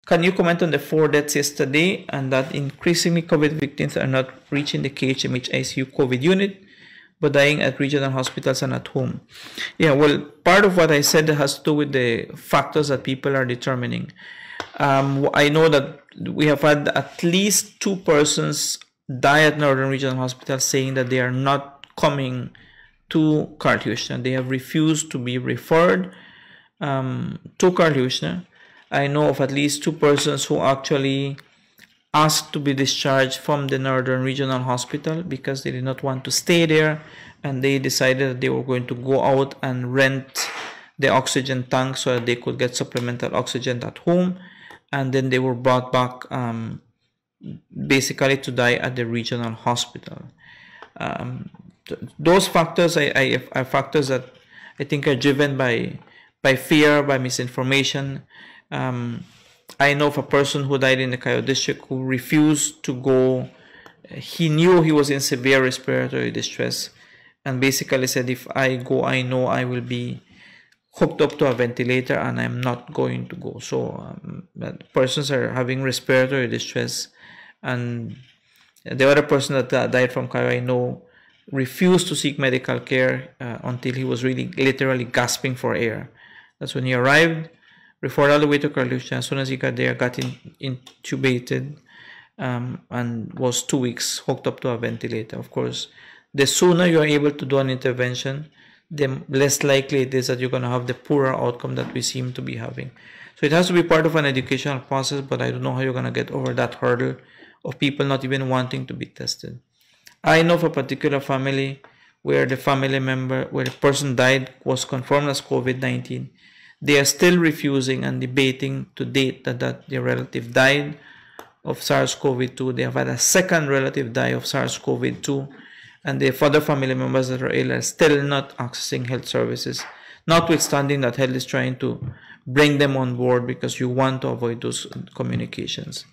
Can you comment on the 4 deaths yesterday and that increasingly COVID victims are not reaching the KHMH ICU COVID unit but dying at regional hospitals and at home? Yeah, well, part of what I said has to do with the factors that people are determining. I know that we have had at least 2 persons die at Northern Regional Hospital saying that they are not coming to Carl Huchner. They have refused to be referred to Carl Huchner. I know of at least 2 persons who actually asked to be discharged from the Northern Regional Hospital because they did not want to stay there, and they decided that they were going to go out and rent the oxygen tank so that they could get supplemental oxygen at home, and then they were brought back basically to die at the regional hospital. Those factors are factors that I think are driven by fear, by misinformation. I know of a person who died in the Cayo district who refused to go. He knew he was in severe respiratory distress and basically said, if I go, I know I will be hooked up to a ventilator and I'm not going to go. So persons are having respiratory distress, and the other person that died from Cayo, I know, refused to seek medical care until he was really literally gasping for air. That's when he arrived, referred all the way to Carl Huchner. As soon as he got there, got intubated and was 2 weeks hooked up to a ventilator. Of course, the sooner you are able to do an intervention, the less likely it is that you're going to have the poorer outcome that we seem to be having. So it has to be part of an educational process, but I don't know how you're going to get over that hurdle of people not even wanting to be tested. I know of a particular family where the family member, where the person died, was confirmed as COVID-19. They are still refusing and debating to date that their relative died of SARS-CoV-2. They have had a second relative die of SARS-CoV-2. And the other family members that are ill are still not accessing health services, notwithstanding that health is trying to bring them on board because you want to avoid those communications.